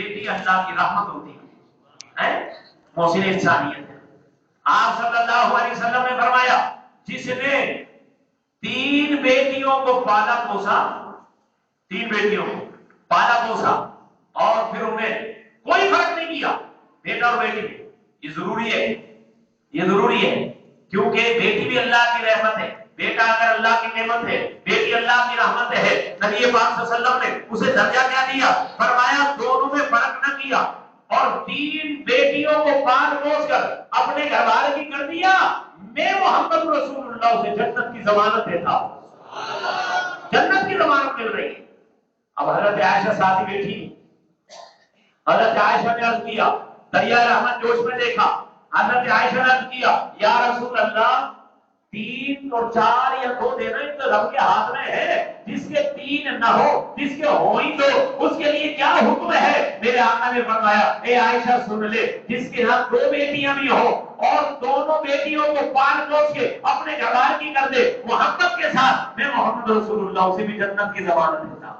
بیٹی اللہ کی رحمت ہوتی ہے، محسن انسانیت ہے۔ آپ صلی اللہ علیہ وسلم نے فرمایا جس نے 3 بیٹیوں کو پالا پوسا، 3 بیٹیوں کو پالا پوسا اور پھر انہیں کوئی فرق نہیں کیا بیٹا اور بیٹی، یہ ضروری ہے، یہ ضروری ہے، کیونکہ بیٹی بھی اللہ کی رحمت ہے، بیٹا اگر اللہ کی نعمت ہے، بیٹی اللہ کی رحمت ہے۔ نبی پاک صلی اللہ علیہ وسلم نے اسے درجہ کیا دیا؟ فرمایا دونوں میں فرق نہ کیا اور 3 بیٹیوں کو پال پوس کر اپنے گھر والے کی کر دیا، میں محمد رسول اللہ سے جنت کی ضمانت دیتا ہوں، جنت کی ضمانت مل رہی ہے۔ اب حضرت عائشہ ساتھی بیٹھی، حضرت عائشہ نے عرض کیا، دریا رحمت جوش میں دیکھا، حضرت عائشہ نے عرض کیا یا رسول اللہ 3 اور 4 یا 2 دینا ان تو رب کے ہاتھ میں ہے، جس کے 3 نہ ہو جس کے ہو ہی تو اس کے لیے کیا حکم ہے؟ میرے آقا نے فرمایا اے عائشہ سن لے، جس کے ہاں 2 بیٹیاں بھی ہو اور دونوں بیٹیوں کو پال پوس کے اپنے گھر والے کی کر دے محبت کے ساتھ، میں محمد رسول اللہ سے بھی جنت کی ضمانت دیتا ہوں۔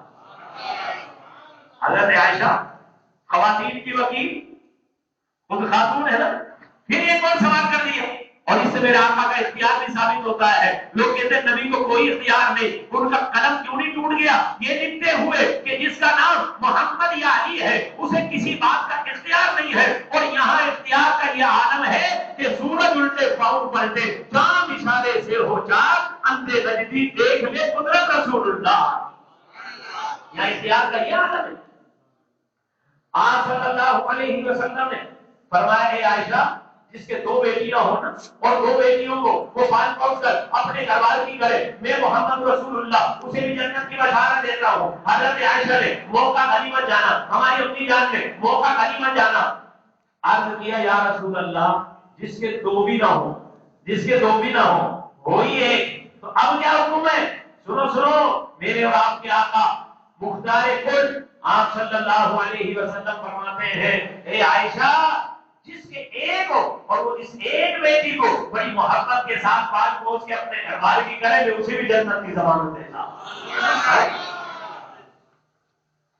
حضرت عائشہ خواتین کی وکیل، خود خاتون ہے نا، پھر ایک اور سوال کر دیا اور اس سے میرے آقا کا اختیار بھی ثابت ہوتا ہے۔ لوگ کہتے ہیں نبی کو کوئی اختیار نہیں، ان کا قلم کیوں نہیں ٹوٹ گیا؟ یہ لکھتے ہوئے کہ جس کا نام محمد یا علی ہے اسے کسی بات کا اختیار نہیں ہے، اور یہاں اختیار کا یہ عالم ہے کہ سورج الٹے پاؤں پلٹے، چاند اشارے سے ہو چاک، اندھے نجدی دیکھ لے قدرت رسول اللہ، یہاں اختیار کا یہ عالم ہے۔ آپ صلی اللہ علیہ وسلم نے فرمایا اے عائشہ جس کے 2 بیٹیاں ہوں نا اور 2 بیٹیوں کو وہ پال پوس کر اپنے گھر والے کی کرے، میں محمد رسول اللہ اسے بھی جنت کی بشارت دیتا ہوں۔ حضرت عائشہ نے موقع غنیمت جانا، ہماری امی جان نے موقع غنیمت جانا، عرض کیا یا رسول اللہ جس کے 2 بھی نہ ہوں، جس کے 2 بھی نہ ہوں، وہی ایک، تو اب کیا حکم ہے؟ سنو سنو میرے اور آپ کے آقا مختار کل آپ صلی اللہ علیہ وسلم فرماتے ہیں اے عائشہ جس کے ایک ہو اور وہ اس ایک بیٹی کو بڑی محبت کے ساتھ پال پوس کے اپنے گھر والے کی کرے، میں اسے بھی جنت کی ضمانت دیتا ہوں۔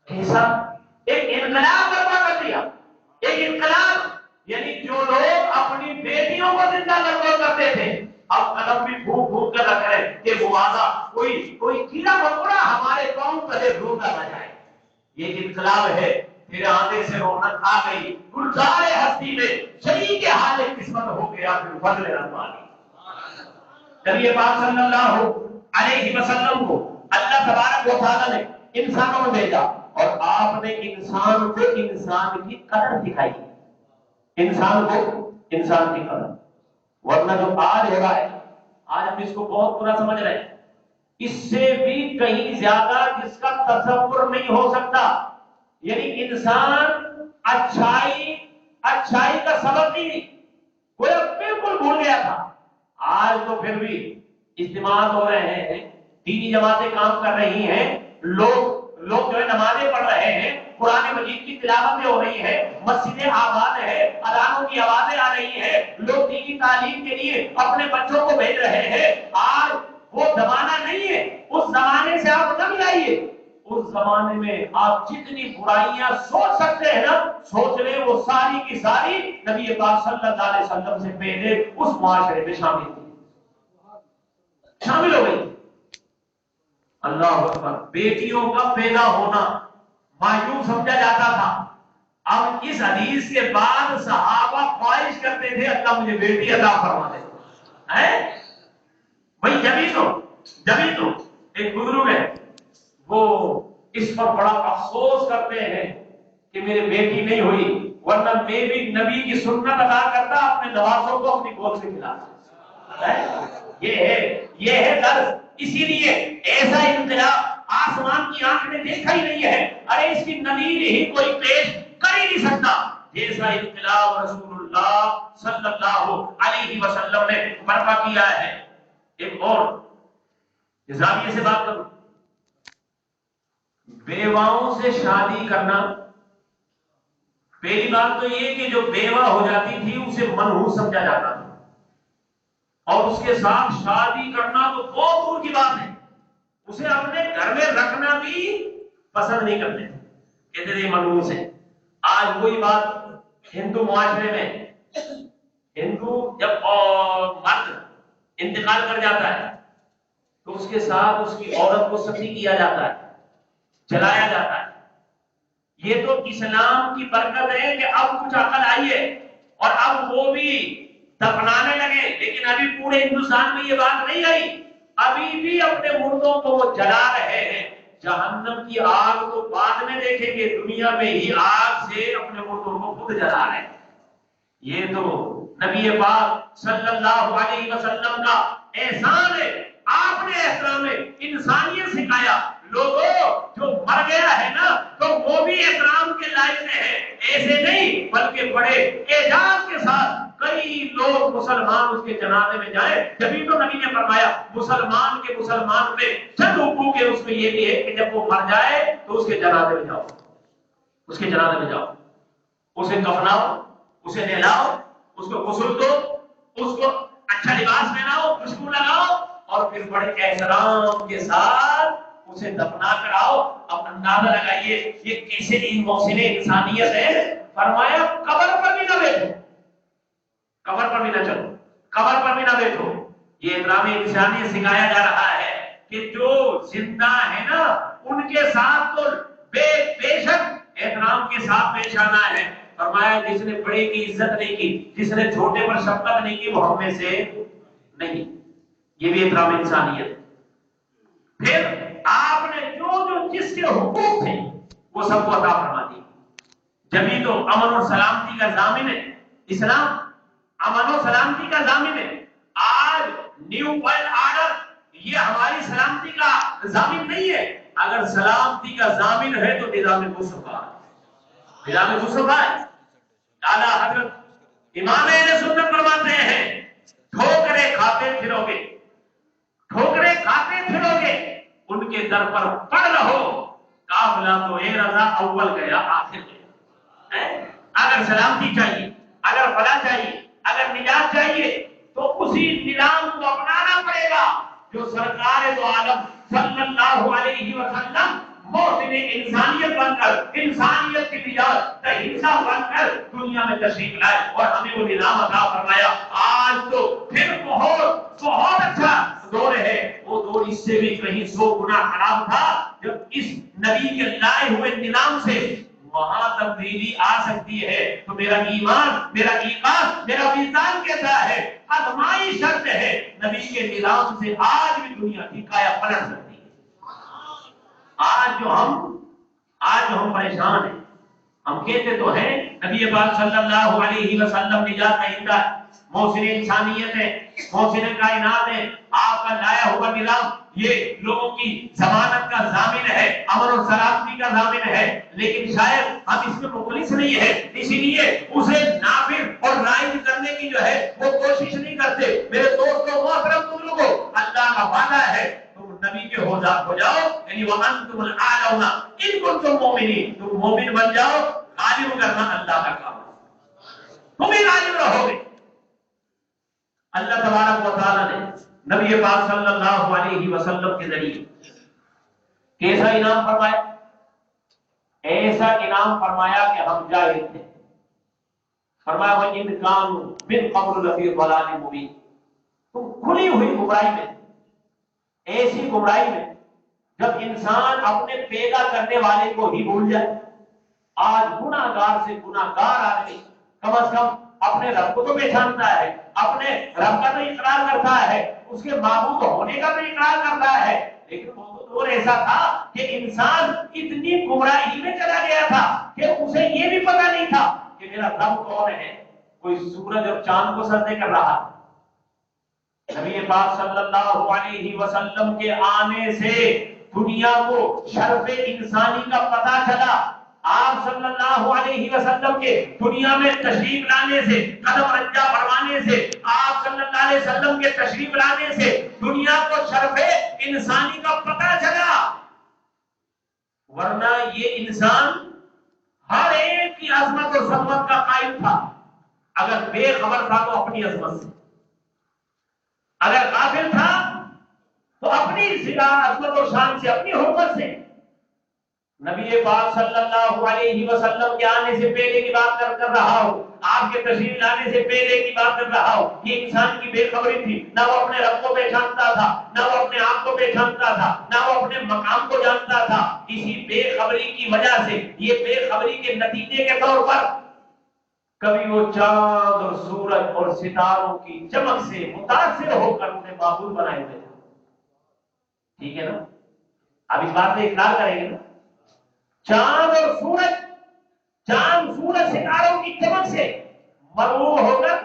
ایسا ایک انقلاب برپا کر دیا، ایک انقلاب، یعنی جو لوگ اپنی بیٹیوں کو زندہ لڑکا کرتے تھے اب قدم بھی پھونک پھونک کر رکھ رہے کہ موازہ کوئی کیڑا مکوڑا ہمارے قوم کا روزہ نہ جائے۔ یہ انقلاب ہے، پھر آنے سے رونق آ گئی، گلزار ہستی میں شریک حال قسمت ہو گیا، پھر فضل رحمانی۔ نبی پاک صلی اللہ علیہ وسلم کو اللہ تبارک و تعالی نے انسانوں میں بھیجا اور آپ نے انسان کو انسان کی قدر دکھائی، انسان کو انسان کی قدر، ورنہ جو آج ہو رہا ہے، آج ہم اس کو بہت برا سمجھ رہے ہیں، اس سے بھی کہیں زیادہ جس کا تصور نہیں ہو سکتا، یعنی انسان اچھائی کا سبب نہیں، کوئی بالکل بھول گیا تھا، آج تو پھر بھی اجتماع ہو رہے ہیں، دینی جماعتیں کام کر رہی ہیں، لوگ جو ہے نمازیں پڑھ رہے ہیں، قرآن مجید کی تلاوتیں ہو رہی ہیں، مسجدیں آباد ہیں، اذانوں کی آوازیں آ رہی ہیں، لوگ دینی تعلیم کے لیے اپنے بچوں کو بھیج رہے ہیں۔ آج وہ زمانہ نہیں ہے، اس زمانے سے آپ نہ ملائیے، اس زمانے میں آپ جتنی برائیاں سوچ سکتے ہیں نا، سوچ لیں وہ ساری کی ساری نبی پاک صلی اللہ علیہ وسلم سے پہلے اس معاشرے میں شامل ہو گئی۔ اللہ اکبر، بیٹیوں کا پیدا ہونا مایوس سمجھا جاتا تھا، اب اس حدیث کے بعد صحابہ خواہش کرتے تھے اللہ مجھے بیٹی عطا فرما دے، بھائی جبھی تو ایک بزرگ ہے وہ اس پر بڑا افسوس کرتے ہیں کہ میری بیٹی نہیں ہوئی، ورنہ میں بھی نبی کی سنت ادا کرتا، اپنے نوازوں کو اپنی گود سے کھلاتا۔ یہ ہے درس، اسی لیے ایسا انقلاب آسمان کی آنکھ نے دیکھا ہی نہیں ہے، ارے اس کی نظیر ہی کوئی پیش کر ہی نہیں سکتا جیسا انقلاب رسول اللہ صلی اللہ علیہ وسلم نے برپا کیا ہے۔ ایک اور زاویے سے بات کروں، بیواؤں سے شادی کرنا، پہلی بات تو یہ کہ جو بیوہ ہو جاتی تھی اسے منحوس سمجھا جاتا تھا، اور اس کے ساتھ شادی کرنا تو بہت دور کی بات ہے، اسے اپنے گھر میں رکھنا بھی پسند نہیں کرتے تھے، کہتے تھے منحوس ہے۔ آج وہی بات ہندو معاشرے میں، ہندو جب مرد انتقال کر جاتا ہے تو اس کے ساتھ اس کی عورت کو ستی کیا جاتا ہے، جلایا جاتا ہے۔ یہ تو اسلام کی برکت ہے کہ اب کچھ عقل آئی ہے اور اب وہ بھی دفنانے لگے، لیکن ابھی پورے ہندوستان میں یہ بات نہیں آئی، ابھی بھی اپنے مردوں کو وہ جلا رہے ہیں۔ جہنم کی آگ تو بعد میں دیکھیں گے، دنیا میں ہی آگ سے اپنے مردوں کو خود جلا رہے ہیں۔ یہ تو نبی پاک صلی اللہ علیہ وسلم کا احسان ہے۔ آپ نے احترام انسانیت سکھایا۔ لوگوں جو مر گیا ہے نا تو وہ بھی احترام کے لائق ہے، ایسے نہیں بلکہ بڑے اعجاز کے ساتھ کئی لوگ مسلمان اس کے جنازے میں جائیں۔ جبھی تو نبی نے فرمایا مسلمان کے مسلمان پہ چند حقوق ہے، اس میں یہ بھی ہے کہ جب وہ مر جائے تو اس کے جنازے میں جاؤ، اس کے جنازے میں جاؤ، اسے کفناؤ، اسے نہلاؤ، اس کو غسل دو، اس کو اچھا لباس پہناؤ، خوشبو لگاؤ اور پھر بڑے احترام کے ساتھ اسے دفنا کر آؤ۔ اب اندازہ لگائیے یہ کیسے محسن انسانیت ہے۔ فرمایا قبر پر بھی نہ بیٹھو، قبر پر بھی نہ چلو، قبر پر بھی نہ بیٹھو۔ یہ احترام انسانیت سکھایا جا رہا ہے کہ جو زندہ ہے نا ان کے ساتھ تو بے شک احترام کے ساتھ پیش آنا ہے۔ فرمایا جس نے بڑے کی عزت نہیں کی، جس نے چھوٹے پر شفقت نہیں کی، وہ ہم میں سے نہیں۔ یہ بھی احترام انسانیت۔ پھر آپ نے جو جس کے حقوق تھے وہ سب کو عطا فرما دی۔ جبھی تو امن اور سلامتی کا ضامن ہے اسلام، امن و سلامتی کا ضامن ہے۔ آج نیو ورلڈ آرڈر یہ ہماری سلامتی کا ضامن نہیں ہے۔ اگر سلامتی کا ضامن ہے تو نظام مصطفیٰ، نظام مصطفیٰ اعلیٰ حضرت امام اہل سنت فرماتے ہیں ٹھوکریں کھاتے پھرو گے، ٹھوکریں کھاتے پھرو گے، ان کے در پر پڑ رہو، قافلہ تو اے رضا اول گیا آخر گیا۔ اگر سلامتی چاہیے، اگر فلاح چاہیے، اگر نجات چاہیے تو اسی نظام کو اپنانا پڑے گا جو سرکار دو عالم صلی اللہ علیہ وسلم محسن انسانیت بن کر، انسانیت کی نجات ہنسا بن کر دنیا میں تشریف لائے اور ہمیں وہ نظام عطا فرمایا۔ آج تو پھر بہت بہت اچھا دور ہے، وہ دور اس سے بھی کہیں 100 گنا خراب تھا جب اس نبی کے لائے ہوئے نظام سے وہاں تبدیلی آ سکتی ہے تو میرا ایمان، میرا ایمان، میرا وجدان کہتا ہے ازمائی شرط ہے نبی کے نظام سے آج بھی دنیا کی کایا پلٹ سکتی ہے۔ آج جو ہم پریشان ہیں، ہم کہتے تو ہیں نبی پاک صلی اللہ علیہ وسلم نجات دہندہ ہے، محسن انسانیت ہے، محسن کائنات ہے، آپ کا لایا ہوا نظام یہ لوگوں کی ضمانت کا ضامن ہے، امن اور سلامتی کا ضامن ہے، لیکن شاید ہم اس میں مخلص نہیں ہے، اسی لیے اسے نافذ اور رائج کرنے کی جو ہے وہ کوشش نہیں کرتے۔ میرے دوستوں محترم تم لوگوں، اللہ کا وعدہ ہے تم نبی کے ہو جاؤ، یعنی وَأَنْتُمُ الْأَعْلَوْنَ إِن كُنتُم مُؤْمِنِينَ، تم مومن بن جاؤ، غالب کرنا اللہ کا کام ہے، تم ہی غالب رہو گے۔ اللہ تبارک و تعالیٰ نے نبی پاک صلی اللہ علیہ وسلم کے ذریعے کیسا انعام فرمایا؟ ایسا انعام فرمایا کہ ہم جاہل تھے۔ فرمایا وَإِنْ كَانُوا مِنْ قَبْلُ لَفِي ضَلَالٍ مُبِينٍ، تم کھلی ہوئی گمراہی میں، ایسی گمراہی میں جب انسان اپنے پیدا کرنے والے کو ہی بھول جائے۔ آج گناہگار سے گناہگار آدمی کم از کم اپنے رب کو تو پہچانتا ہے، اپنے رب کا تو اقرار کرتا ہے، اس کے معبود ہونے کا تو اقرار کرتا ہے، لیکن موجود دور ایسا تھا کہ انسان اتنی گمراہی میں چلا گیا تھا کہ اسے یہ بھی پتا نہیں تھا کہ میرا رب کون ہے۔ کوئی سورج اور چاند کو سجدے کر رہا ہے۔ نبی پاک صلی اللہ علیہ وسلم کے آنے سے دنیا کو شرف انسانی کا پتہ چلا۔ آپ صلی اللہ علیہ وسلم کے دنیا میں تشریف لانے سے، قدم رنجا فرمانے سے، آپ صلی اللہ علیہ وسلم کے تشریف لانے سے دنیا کو شرف انسانی کا پتہ چلا، ورنہ یہ انسان ہر ایک کی عظمت اور ثروت کا قائل تھا۔ اگر بے خبر تھا تو اپنی عظمت سے، اگر غافل تھا تو اپنی عظمت اور شان سے، اپنی حرمت سے۔ نبی پاک صلی اللہ علیہ وسلم کے آنے سے پہلے کی بات کر رہا ہوں، آپ کے تشریف لانے سے پہلے کی بات کر رہا ہوں. یہ انسان کی بے خبری تھی، نہ وہ اپنے رب کو پہچانتا تھا، نہ وہ اپنے آپ کو پہچانتا تھا، نہ وہ اپنے مقام کو جانتا تھا. اسی بے خبری کی وجہ سے، یہ بے خبری کے نتیجے کے طور پر کبھی وہ چاند اور سورج اور ستاروں کی چمک سے متاثر ہو کر انہیں معبود بنائے ہوئے تھے. ٹھیک ہے نا؟ اب اس بات سے اقرار کریں گے نا؟ چاند اور سورج، چاند سورج ستاروں کی چمک سے مرعوب ہو کر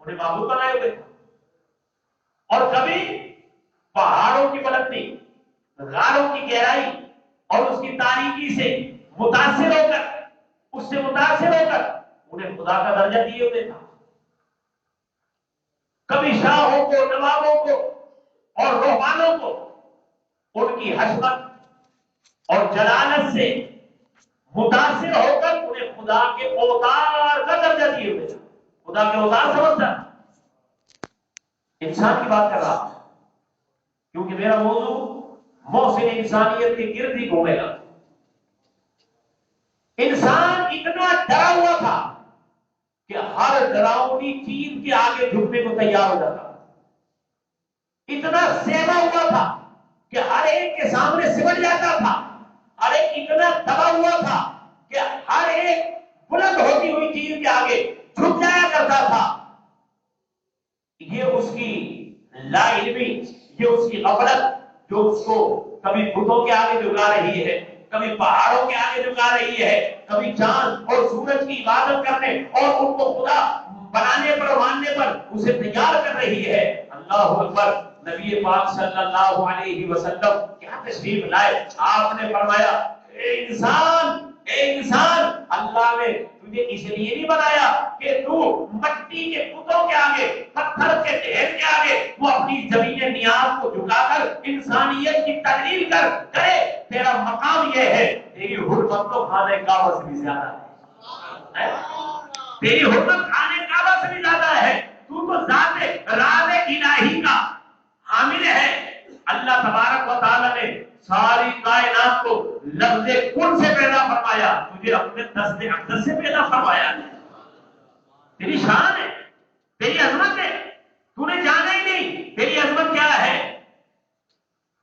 انہیں معبود بنائے ہوئے تھے. اور کبھی پہاڑوں کی بلندی، غاروں کی گہرائی اور اس کی تاریکی سے متاثر ہو کر، اس سے متاثر ہو کر انہیں خدا کا درجہ دیے ہوئے تھا. کبھی شاہوں کو، نوابوں کو اور روحانوں کو ان کی حشمت اور جلالت سے متاثر ہو کر انہیں خدا کے اوتار کا درجہ دیے ہوئے تھا. خدا کے اوتار سمجھتا. انسان کی بات کر رہا ہوں کیونکہ میرا موضوع محسن انسانیت کے گرد ہی گھومے گا. انسان اتنا ڈرا ہوا تھا کہ ہر ڈراؤنی چیز کے آگے جھکنے کو تیار ہو جاتا تھا. اتنا سہما ہوا تھا کہ ہر ایک کے سامنے سمٹ جاتا تھا. ہر ایک اتنا دبا ہوا تھا کہ ہر ایک بلند ہوتی ہوئی چیز کے آگے جھک جایا کرتا تھا. یہ اس کی لا علمی، یہ اس کی غفلت جو اس کو کبھی بتوں کے آگے جھکا رہی ہے، کبھی پہاڑوں کے آگے جھکا رہی ہے، کبھی چاند اور سورج کی عبادت کرنے اور ان کو خدا بنانے پر ماننے پر اسے تیار کر رہی ہے. اللہ اکبر. نبی پاک صلی اللہ علیہ وسلم کیا تشریف لائے. آپ نے فرمایا اے انسان، اللہ نے تجھے اس لیے نہیں بنایا کہ تو مٹی کے بتوں کے آگے، پتھر کے ڈھیر کے آگے وہ اپنی زمین نیاز کو جھکا کر انسانیت کی تقریر کرے. تیرا مقام یہ ہے، تیری حرمت تو خانہ کعبہ سے بھی زیادہ ہے. تیری حرمت خانہ کعبہ سے بھی زیادہ ہے. تو ذات راز الہی کا حامل ہے. اللہ تبارک و تعالی نے ساری کائنات کو لفظ کن سے پیدا فرمایا، تجھے اپنے دست اقدس سے پیدا فرمایا. تیری شان ہے، تیری عظمت ہے، تو نے جانا ہی نہیں تیری عظمت کیا ہے.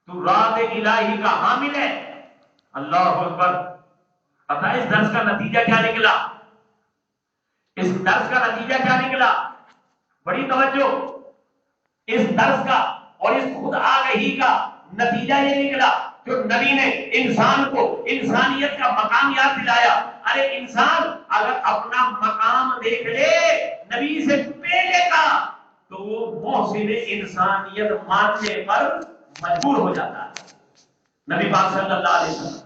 تو راز الہی کا حامل ہے. اللہ اکبر. پتہ اس درس کا نتیجہ کیا نکلا؟ اس درس کا نتیجہ کیا نکلا؟ بڑی توجہ. اس درس کا اور اس خود آگہی کا نتیجہ یہ نکلا جو نبی نے انسان کو انسانیت کا مقام یاد دلایا. ارے انسان اگر اپنا مقام دیکھ لے نبی سے پہلے کا تو وہ محسن انسانیت ماننے پر مجبور ہو جاتا ہے. نبی پاک صلی اللہ علیہ وسلم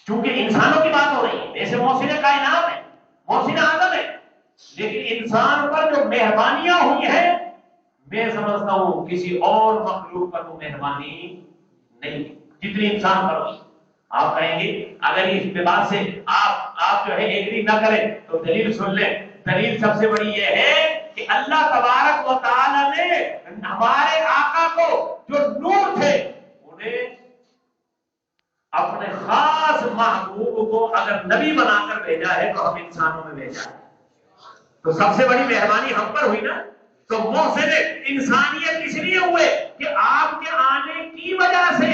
چونکہ انسانوں کی بات ہو رہی ہے، ایسے محسن کائنات ہے، محسن آدم ہے، لیکن انسان پر جو مہربانیاں ہوئی ہیں میں سمجھتا ہوں کسی اور مخلوق پر وہ مہربانی نہیں جتنی انسان پر ہوئی. آپ کہیں گے اگر اس بات سے آپ جو ہے ایگری نہ کریں تو دلیل سن لیں. دلیل سب سے بڑی یہ ہے کہ اللہ تبارک و تعالی نے ہمارے آقا کو جو نور تھے انہیں اپنے خاص محبوب کو اگر نبی بنا کر بھیجا ہے تو ہم انسانوں میں بھیجا ہے. تو سب سے بڑی مہربانی ہم پر ہوئی نا. تو محسن انسانیت اس لیے ہوئے کہ آپ کے آنے کی وجہ سے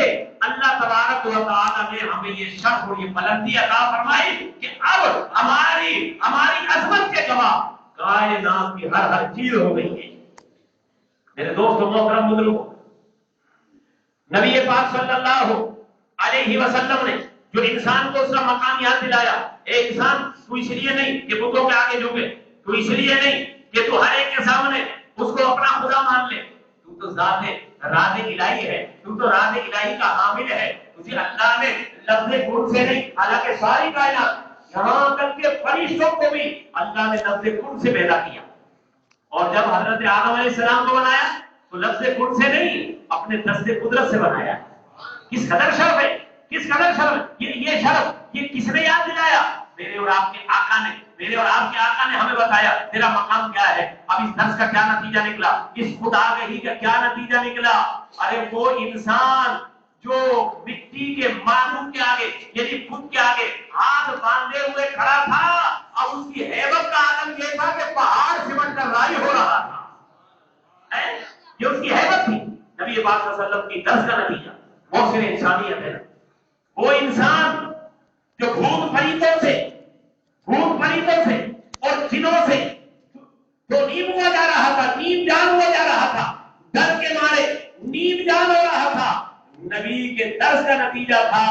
اللہ تبارک و تعالی نے ہمیں یہ شرف اور یہ بلندی عطا فرمائی کہ اب ہماری عظمت کے گواہ کائنات کی ہر چیز ہو گئی ہے. میرے دوستو محترم بزرگوں، نبی پاک صلی اللہ علیہ وسلم نے جو انسان کو اس کا مقام یاد دلایا. اے انسان، تو اس لیے نہیں کہ بتوں کے آگے جھکے، تو اس لیے نہیں کہ تو ہر ایک کے سامنے اس کو اپنا خدا مان لے. تو ذات راز الہی ہے، تو راز الہی کا حامل ہے. تجھے اللہ نے لفظ کن سے نہیں، حالانکہ ساری کائنات یہاں تک کہ فرشتوں کو بھی اللہ نے لفظ کن سے پیدا کیا. اور جب حضرت آدم علیہ السلام کو بنایا تو لفظ کن سے نہیں، اپنے دست قدرت سے بنایا. کس قدر شرف ہے، کس قدر شرف. یہ شرف یہ کس نے یاد دلایا؟ میرے اور آپ کے آقا نے. میرے اور آپ کے آقا نے ہمیں بتایا تیرا مقام کیا ہے. اب اس درس کا کیا نتیجہ نکلا؟ اس خدا آگہی کا کیا نتیجہ نکلا؟ ارے وہ انسان جو مٹی کے معلوم کے آگے یعنی خود کے آگے ہاتھ باندھے ہوئے کھڑا تھا، اب اس کی ہیبت کا عالم یہ تھا کہ پہاڑ سمٹ کر رائی ہو رہا تھا۔ یہ اس کی ہیبت تھی، نبی پاک صلی اللہ علیہ وسلم کی درس کا نتیجہ محسن انسانیت ہے۔ وہ انسان جو بھوت پریتوں سے اور جنوں سے جو نیم ہوا جا رہا تھا، نیم جان ہوا جا رہا تھا، ڈر کے مارے نیم جان ہو رہا تھا، نبی کے درس کا نتیجہ تھا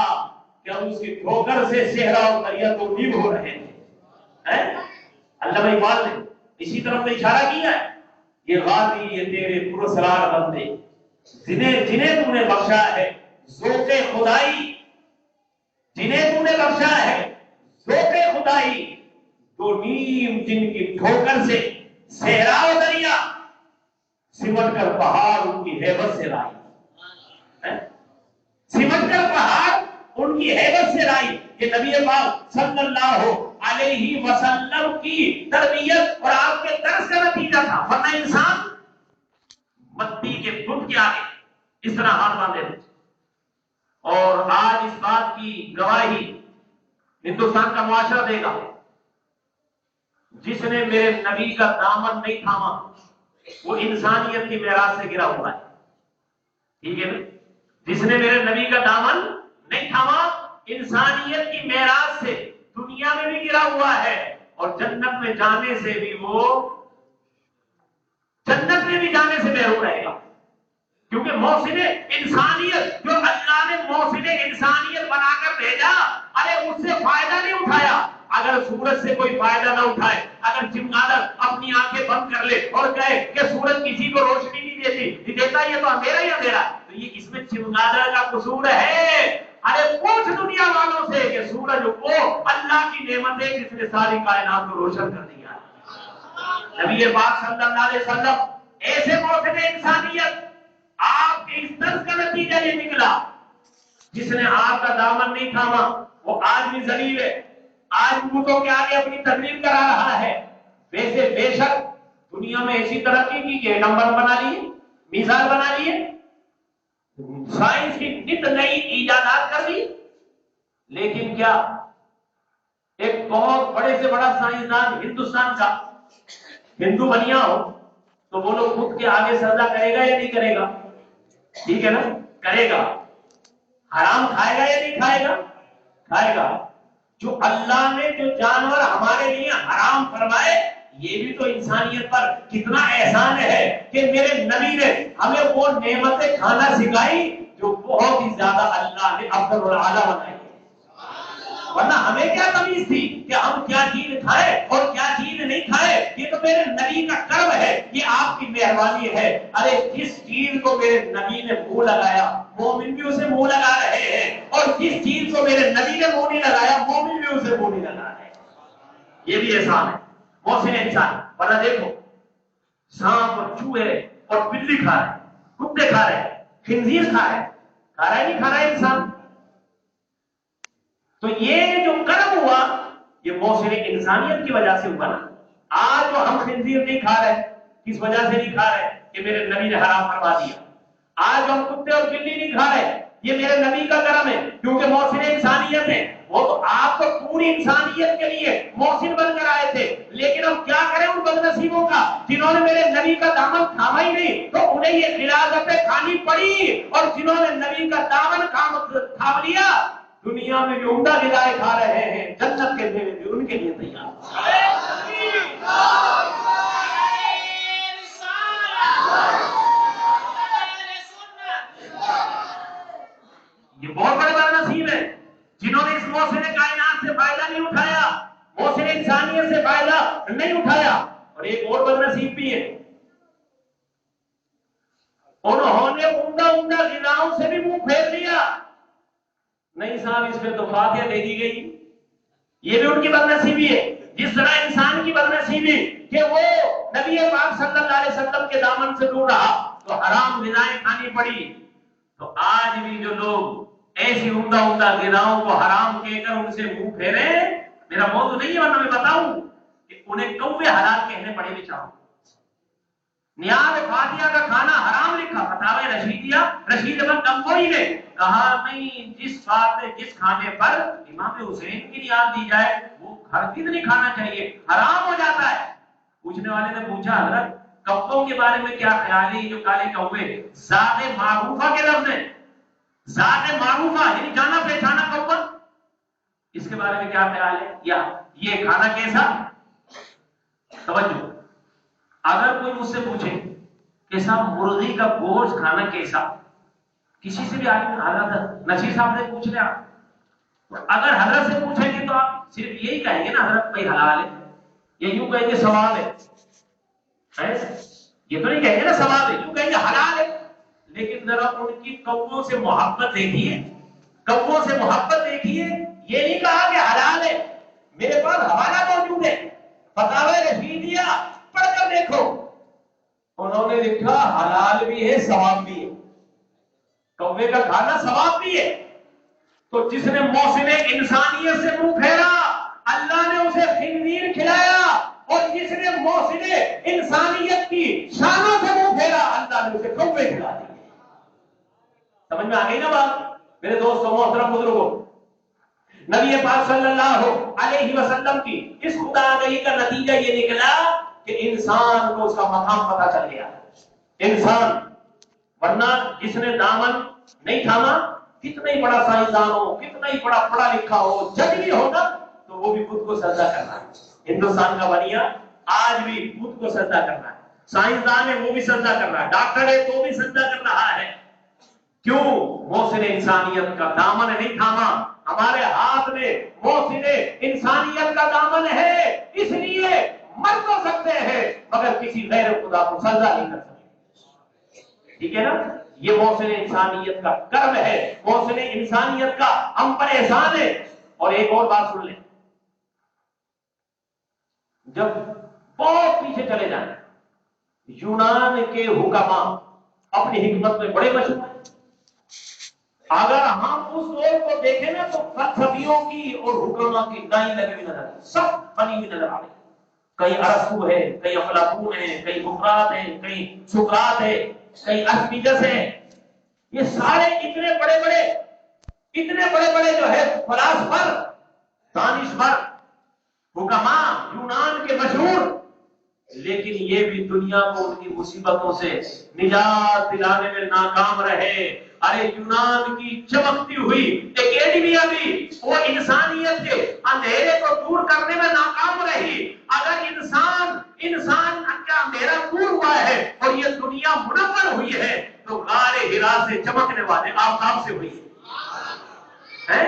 کہ اس کی ٹھوکر سے صحرا اور دریا تو نیم ہو رہے تھے۔ علامہ اقبال نے اسی طرف نے اشارہ کیا ہے، یہ غازی یہ تیرے پراسرار بندے جنہیں تو نے بخشا ہے ذوق خدائی، جنہیں تو نے بخشا ہے ذوق خدائی، تو نیم جن کی ٹھوکر سے صحرا و دریا سمٹ کر پہاڑ ان کی ہیبت سے لائی، سمٹ کر پہاڑ ان کی ہیبت سے لائی۔ یہ نبی پاک صلی اللہ علیہ وسلم کی تربیت اور آپ کے درس کا نتیجہ تھا، ورنہ انسان مٹی کے بت کے آگے اس طرح ہاتھ باندھے تھے۔ اور آج اس بات کی گواہی ہندوستان کا معاشرہ دے گا، جس نے میرے نبی کا دامن نہیں تھاما وہ انسانیت کی معراج سے گرا ہوا ہے، ٹھیک ہے نا؟ جس نے میرے نبی کا دامن نہیں تھاما انسانیت کی معراج سے دنیا میں بھی گرا ہوا ہے، اور جنت میں جانے سے بھی وہ جنت میں بھی جانے سے محروم رہے گا، کیونکہ محسن انسانیت جو اللہ نے محسن انسانیت بنا کر بھیجا، ارے اس سے فائدہ نہیں اٹھایا۔ اگر سورج سے کوئی فائدہ نہ اٹھائے، اگر چمگادڑ اپنی آنکھیں بند کر لے اور کہے کہ سورج کسی کو روشنی نہیں دیتا یہ تو اندھیرا ہی اندھیرا، تو یہ اس میں چمگادڑ کا قصور ہے؟ ارے پوچھ دنیا والوں سے کہ سورج کو اللہ کی نعمت ہے جس نے ساری کائنات کو روشن کر دیا۔ نبی پاک صلی اللہ علیہ وسلم ایسے محسن انسانیت، آپ کے اس درس کا نتیجہ یہ نکلا، جس نے آپ کا دامن نہیں تھاما وہ آج بھی ذلیل ہے، آج بتوں کے آگے اپنی تقریر کرا رہا ہے۔ ویسے بے شک دنیا میں ایسی ترقی کی کہ نمبر بنا لیے، میزان بنا لیے، سائنس کی نت نئی ایجادات کر دی، لیکن کیا ایک بہت بڑے سے بڑا سائنسدان ہندوستان کا ہندو بنیا ہو تو وہ لوگ خود کے آگے سجدہ کرے گا یا نہیں کرے گا؟ ٹھیک ہے نا، کرے گا۔ حرام کھائے گا یا نہیں کھائے گا؟ کھائے گا۔ جو اللہ نے جو جانور ہمارے لیے حرام فرمائے، یہ بھی تو انسانیت پر کتنا احسان ہے کہ میرے نبی نے ہمیں وہ نعمتیں کھانا سکھائی جو بہت ہی زیادہ اللہ نے افضل والاعلی بنائی، ورنہ ہمیں کیا تمیز تھی کہ ہم کیا چیز کھائے اور کیا چیز نہیں کھائے؟ یہ تو میرے نبی کا کرم ہے، یہ آپ کی مہربانی ہے۔ ارے جس چیز کو میرے نبی نے منہ لگایا مومن بھی اسے منہ لگا رہے ہیں، اور جس چیز کو میرے نبی نے منہ نہیں لگایا مومن بھی اسے منہ نہیں لگا رہے ہیں۔ یہ بھی احسان ہے محسن انسان۔ ورنہ دیکھو سانپ اور چوہے اور بلی کھا رہے، کتے کھا رہے، خنزیر کھا رہا ہے نہیں کھا رہا ہے انسان؟ تو یہ جو کرم ہوا یہ محسن انسانیت کی وجہ سے ہوا نا۔ آج جو ہم خنزیر نہیں کھا رہے، کس وجہ سے نہیں کھا رہے؟ کہ میرے نبی نے حرام فرما دیا۔ آج ہم کتے اور بلی نہیں کھا رہے، یہ میرے نبی کا کرم ہے، کیونکہ محسن انسانیت ہے۔ وہ تو آپ تو پوری انسانیت کے لیے محسن بن کر آئے تھے، لیکن اب کیا کریں ان بد نصیبوں کا جنہوں نے میرے نبی کا دامن تھاما ہی نہیں، تو انہیں یہ غلاظتیں کھانی پڑی، اور جنہوں نے نبی کا دامن تھام لیا دنیا میں جو عمدہ غذائیں کھا رہے ہیں، جنت کے میوے بھی ان کے لیے تیار۔ یہ بہت بڑے بد نصیب ہے جنہوں نے اس محسن کائنات سے فائدہ نہیں اٹھایا، محسن انسانیت سے فائدہ نہیں اٹھایا۔ اور ایک اور بد نصیب بھی ہے، انہوں نے عمدہ غذاؤں سے بھی منہ پھیر لیا۔ نہیں صاحب اس میں تو فاتحہ دے دی گئی، یہ بھی ان کی بد نصیبی ہے۔ جس طرح انسان کی بد نصیبی کہ وہ نبی پاک صلی اللہ علیہ وسلم کے دامن سے دور رہا تو حرام غذائیں کھانی پڑی، تو آج بھی جو لوگ ایسی عمدہ غذاؤں کو حرام کہہ کر ان سے منہ پھیرے، میرا موضوع نہیں ہے ورنہ میں بتاؤں کہ انہیں کوے حلال کہنے پڑے بیچاروں، نیاز فاتحہ کا کھانا حرام لکھا، فتاوی رشیدیہ رشید احمد گنگوئی نے کہا نہیں، جس کھانے پر امام حسین کی نیاز دی جائے وہ ہرگز نہیں کھانا چاہیے، حرام ہو جاتا ہے۔ پوچھنے والے نے پوچھا حضرت کبوں کے بارے میں کیا خیال ہے؟ جو کالے کوے ذات معروفہ کے لفظ ہیں، ذات معروفہ یعنی جانا پہچانا کوا، اس کے بارے میں کیا خیال ہے؟ یا یہ کھانا کیسا؟ توجہ، اگر کوئی مجھ سے پوچھے کہ صاحب مرغی کا گوشت کھانا کیسا، کسی سے بھی عالم حضرت نشیر صاحب سے پوچھ لیں آپ، اگر حضرت سے پوچھیں گے تو آپ صرف یہی کہیں گے نا حضرت بھائی حلال ہے، یا یوں کہیں گے ثواب ہے، یہ تو نہیں کہیں گے نا ثواب ہے، یوں کہیں گے حلال ہے۔ لیکن ذرا ان کی کووں سے محبت دیکھیے، کووں سے محبت دیکھیے، یہ نہیں کہا کہ حلال ہے۔ میرے پاس حوالہ موجود ہے، فتاوی رشیدیہ پڑھ کر دیکھو، انہوں نے لکھا حلال بھی ہے ثواب بھی ہے، کوے کا کھانا ثواب بھی ہے۔ تو جس نے محسن انسانیت سے منہ پھیرا اللہ نے اسے خنزیر کھلایا، اور جس نے محسن انسانیت کی شانوں سے منہ پھیرا اللہ نے اسے کوے کھلا دیے۔ سمجھ میں آ گئی نا بات؟ میرے دوستوں محترم بزرگوں، نبی پاک صلی اللہ علیہ وسلم کی اس خدا آگہی کا نتیجہ یہ نکلا کہ انسان کو اس کا مقام پتہ چل گیا۔ انسان، ورنہ جس نے دامن نہیں تھاما، کتنا ہی بڑا سائنسدان ہو، کتنا ہی بڑا پڑھا لکھا ہو، جج بھی ہوگا تو وہ بھی خود کو سجدہ کرنا ہے۔ ہندوستان کا بنیا آج بھی خود کو سجدہ کرنا ہے، سائنسدان ہے وہ بھی سجدہ کر رہا ہے، ڈاکٹر ہے تو بھی سجدہ کر رہا ہے۔ کیوں؟ محسن انسانیت کا دامن نہیں تھاما۔ ہمارے ہاتھ میں محسن انسانیت کا دامن ہے، اس لیے مر تو سکتے ہیں مگر کسی غیر خدا کو سجدہ نہیں کر سکتے۔ ٹھیک ہے نا؟ یہ محسن انسانیت کا کرم ہے، محسن انسانیت کا ہم پر احسان ہے۔ اور ایک اور بات سن لیں، جب بہت پیچھے چلے جائیں، یونان کے حکماء اپنی حکمت میں بڑے مشہور ہیں۔ اگر ہم اس دور کو دیکھیں نا تو فلسفیوں کی اور حکماء کی دائیں لگی ہوئی نظر آئی، سب بنی ہوئی نظر آ رہی۔ کئی ارسطو ہے، کئی افلاطون ہے، کئی سقراط ہے، کئی سقراط ہے، کئی ارسطیجس ہے۔ یہ سارے اتنے بڑے بڑے جو ہے فلاسفر، دانشور، حکماء یونان کے مشہور، لیکن یہ بھی دنیا کو ان کی مصیبتوں سے نجات دلانے میں ناکام رہے۔ ارے یونان کی چمکتی ہوئی اکیڈمیا بھی وہ انسانیت کے اندھیرے کو دور کرنے میں ناکام رہی۔ اگر انسان کا اندھیرا دور ہوا ہے اور یہ دنیا منور ہوئی ہے تو غار ہرا سے چمکنے والے آفتاب سے ہوئی ہے،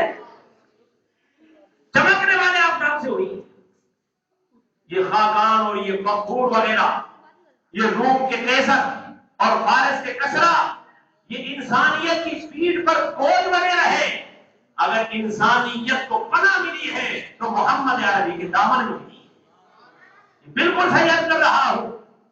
چمکنے والے آفتاب سے ہوئی ہے۔ یہ خاقان اور یہ مقبور وغیرہ، یہ روم کے قیصر اور فارس کے کسرا، یہ انسانیت کی پیٹھ پر بوجھ بنے رہے۔ اگر انسانیت کو پناہ ملی ہے تو محمد عربی کے دامن میں ملی ہے۔ بالکل صحیح عرض کر رہا ہوں،